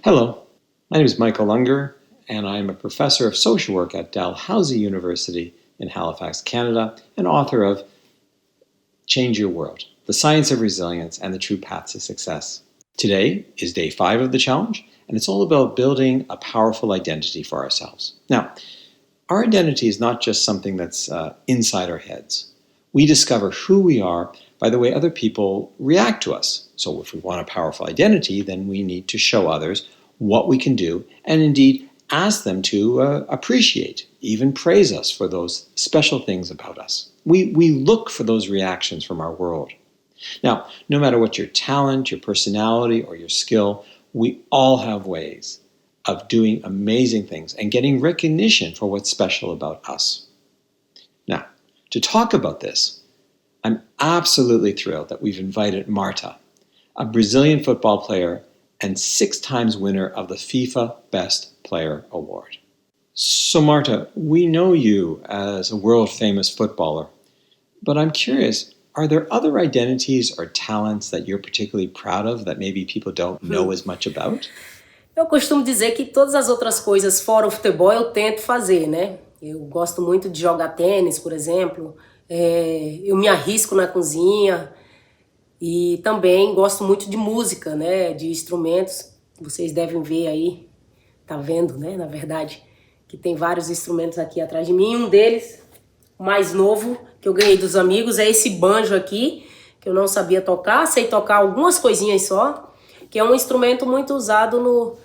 Hello, my name is Michael Unger, and I'm a professor of social work at Dalhousie University in Halifax, Canada, and author of Change Your World, The Science of Resilience and the True Path to Success. Today is day 5 of the challenge, and it's all about building a powerful identity for ourselves. Now, our identity is not just something that's inside our heads. We discover who we are by the way other people react to us. So if we want a powerful identity, then we need to show others what we can do and indeed ask them to appreciate, even praise us for those special things about us. We look for those reactions from our world. Now, no matter what your talent, your personality, or your skill, we all have ways of doing amazing things and getting recognition for what's special about us. Now, to talk about this, I'm absolutely thrilled that we've invited Marta, a Brazilian football player and 6 times winner of the FIFA Best Player Award. So Marta, we know you as a world-famous footballer, but I'm curious, are there other identities or talents that you're particularly proud of that maybe people don't know as much about? Eu costumo dizer que todas as outras coisas fora o futebol eu tento fazer, né? Eu gosto muito de jogar tênis, por exemplo. Eu me arrisco na cozinha e também gosto muito de música, né? De instrumentos. Vocês devem ver aí, tá vendo, né? Na verdade, que tem vários instrumentos aqui atrás de mim. Um deles, o mais novo, que eu ganhei dos amigos, é esse banjo aqui, que eu não sabia tocar. Sei tocar algumas coisinhas só, que é um instrumento muito usado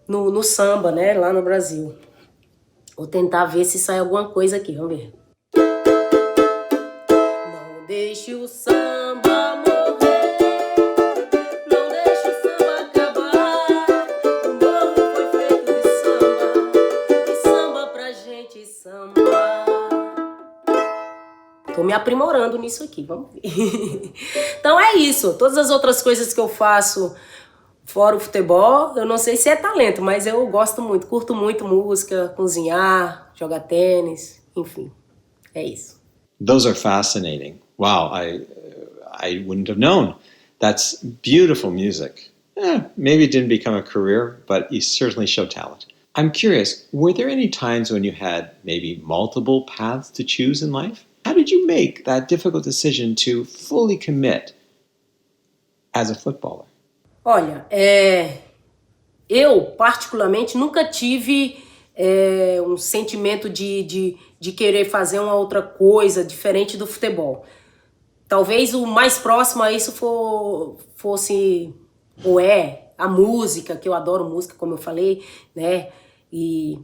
no samba, né? Lá no Brasil. Vou tentar ver se sai alguma coisa aqui, vamos ver. Não deixe o samba morrer, não deixe o samba acabar. O morro foi feito de samba pra gente sambar. Tô me aprimorando nisso aqui, vamos ver. Então é isso, todas as outras coisas que eu faço fora o futebol, eu não sei se é talento, mas eu gosto muito, curto muito música, cozinhar, jogar tênis, enfim, é isso. Those are fascinating. Wow, I wouldn't have known. That's beautiful music. Maybe it didn't become a career, but you certainly show talent. I'm curious, were there any times when you had maybe multiple paths to choose in life? How did you make that difficult decision to fully commit as a footballer? Olha, eu particularmente nunca tive um sentimento de querer fazer uma outra coisa diferente do futebol. Talvez o mais próximo a isso fosse, ou a música, que eu adoro música, como eu falei, né? E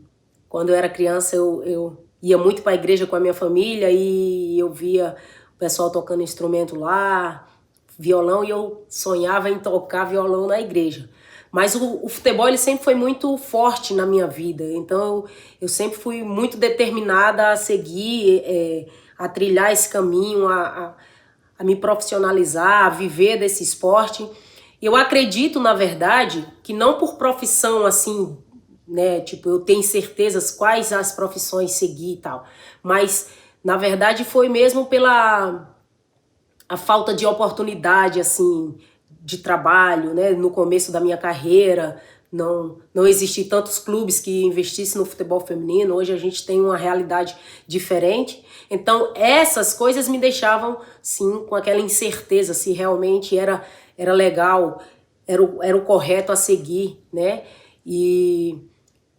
quando eu era criança eu ia muito para a igreja com a minha família e eu via o pessoal tocando instrumento lá, violão, e eu sonhava em tocar violão na igreja. Mas o futebol ele sempre foi muito forte na minha vida, então eu sempre fui muito determinada a seguir, a trilhar esse caminho, a me profissionalizar, a viver desse esporte. Eu acredito, na verdade, que não por profissão assim, né, tipo, eu tenho certezas quais as profissões seguir e tal, mas na verdade foi mesmo pela a falta de oportunidade, assim, de trabalho, né? No começo da minha carreira, não existiam tantos clubes que investissem no futebol feminino. Hoje a gente tem uma realidade diferente. Então, essas coisas me deixavam, sim, com aquela incerteza se realmente era legal, era o correto a seguir, né? E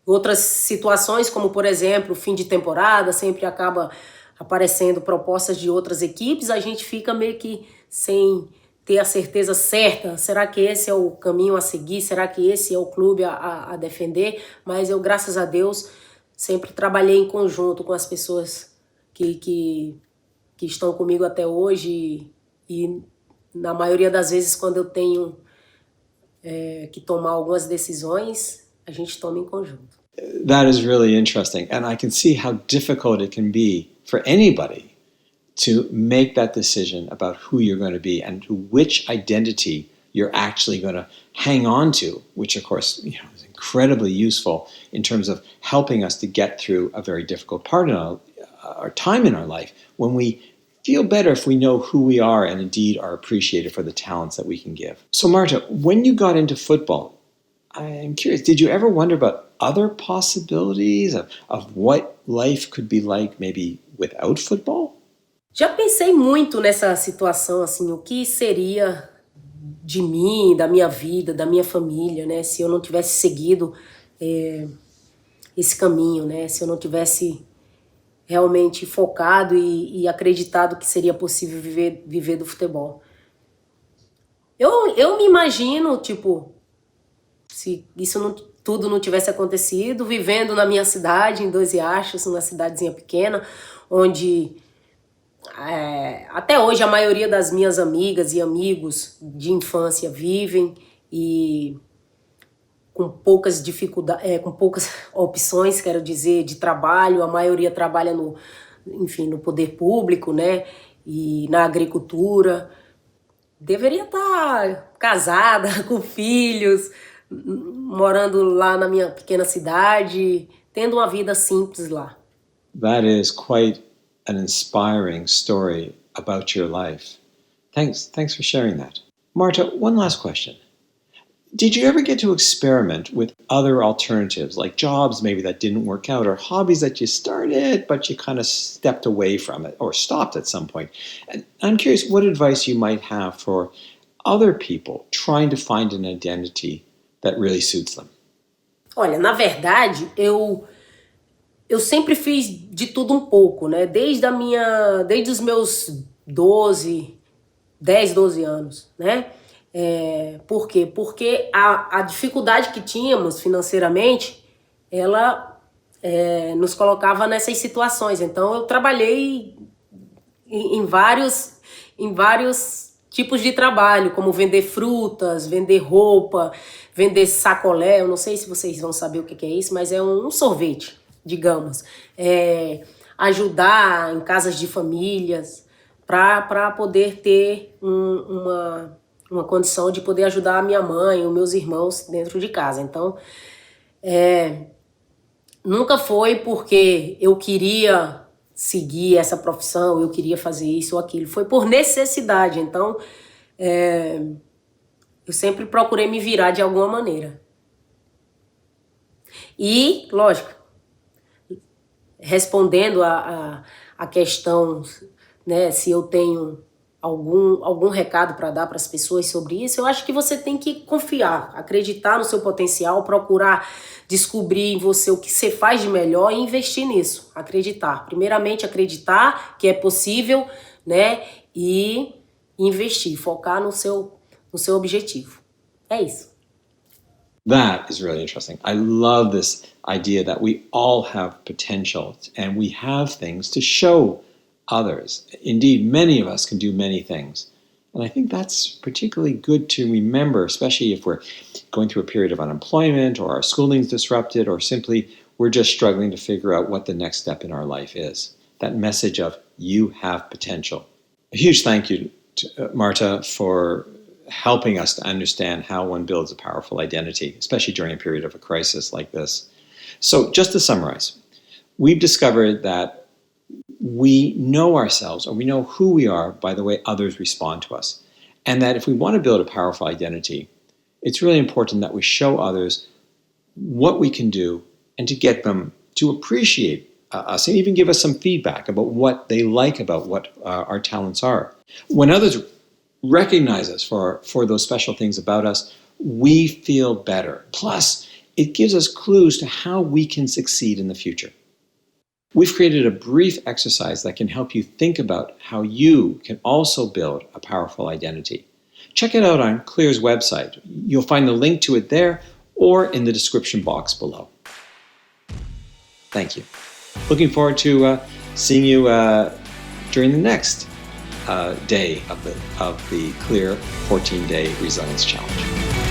outras situações, como, por exemplo, fim de temporada, sempre acaba aparecendo propostas de outras equipes, a gente fica meio que sem ter a certeza certa. Será que esse é o caminho a seguir? Será que esse é o clube a defender? Mas eu, graças a Deus, sempre trabalhei em conjunto com as pessoas que estão comigo até hoje e na maioria das vezes, quando eu tenho que tomar algumas decisões, a gente toma em conjunto. That is really interesting, and I can see how difficult it can be for anybody to make that decision about who you're going to be and which identity you're actually going to hang on to, which of course, is incredibly useful in terms of helping us to get through a very difficult part in our time in our life, when we feel better if we know who we are and indeed are appreciated for the talents that we can give. So Marta, when you got into football, I'm curious, did you ever wonder about other possibilities of what life could be like maybe without football? Já pensei muito nessa situação, assim, o que seria de mim, da minha vida, da minha família, né, se eu não tivesse seguido esse caminho, né, se eu não tivesse realmente focado e acreditado que seria possível viver do futebol. Eu me imagino, tipo, se isso tudo não tivesse acontecido, vivendo na minha cidade, em Dois Riachos, uma cidadezinha pequena, onde até hoje a maioria das minhas amigas e amigos de infância vivem e com poucas dificuldades, com poucas opções, quero dizer, de trabalho. A maioria trabalha no poder público, né, e na agricultura. Deveria estar casada, com filhos, morando lá na minha pequena cidade, tendo uma vida simples lá. That is quite an inspiring story about your life. Thanks for sharing that. Marta, one last question. Did you ever get to experiment with other alternatives, like jobs maybe that didn't work out, or hobbies that you started but you kind of stepped away from it or stopped at some point? And I'm curious what advice you might have for other people trying to find an identity that really suits them. Olha, na verdade, eu sempre fiz de tudo um pouco, né? Desde os meus 10, 12 anos, né? Por quê? Porque a dificuldade que tínhamos financeiramente, ela nos colocava nessas situações. Então eu trabalhei em vários tipos de trabalho, como vender frutas, vender roupa, vender sacolé. Eu não sei se vocês vão saber o que é isso, mas é um sorvete, digamos. Ajudar em casas de famílias para poder ter uma condição de poder ajudar a minha mãe, os meus irmãos dentro de casa. Então, nunca foi porque eu queria seguir essa profissão, eu queria fazer isso ou aquilo. Foi por necessidade. Então, eu sempre procurei me virar de alguma maneira. E, lógico, respondendo a questão, né, se eu tenho algum recado para dar para as pessoas sobre isso, eu acho que você tem que confiar, acreditar no seu potencial, procurar descobrir em você o que você faz de melhor e investir nisso, acreditar. Primeiramente, acreditar que é possível, né, e investir, focar no seu objetivo. É isso. That is really interesting. I love this idea that we all have potential and we have things to show others. Indeed, many of us can do many things. And I think that's particularly good to remember, especially if we're going through a period of unemployment or our schooling's disrupted or simply we're just struggling to figure out what the next step in our life is. That message of you have potential. A huge thank you to Marta for helping us to understand how one builds a powerful identity, especially during a period of a crisis like this. So just to summarize, we've discovered that we know ourselves, or we know who we are by the way others respond to us. And that if we want to build a powerful identity, it's really important that we show others what we can do and to get them to appreciate us and even give us some feedback about what they like about what our talents are. When others recognize us for those special things about us, we feel better. Plus, it gives us clues to how we can succeed in the future. We've created a brief exercise that can help you think about how you can also build a powerful identity. Check it out on Clear's website. You'll find the link to it there or in the description box below. Thank you. Looking forward to seeing you during the next day of the Clear 14-Day Resilience Challenge.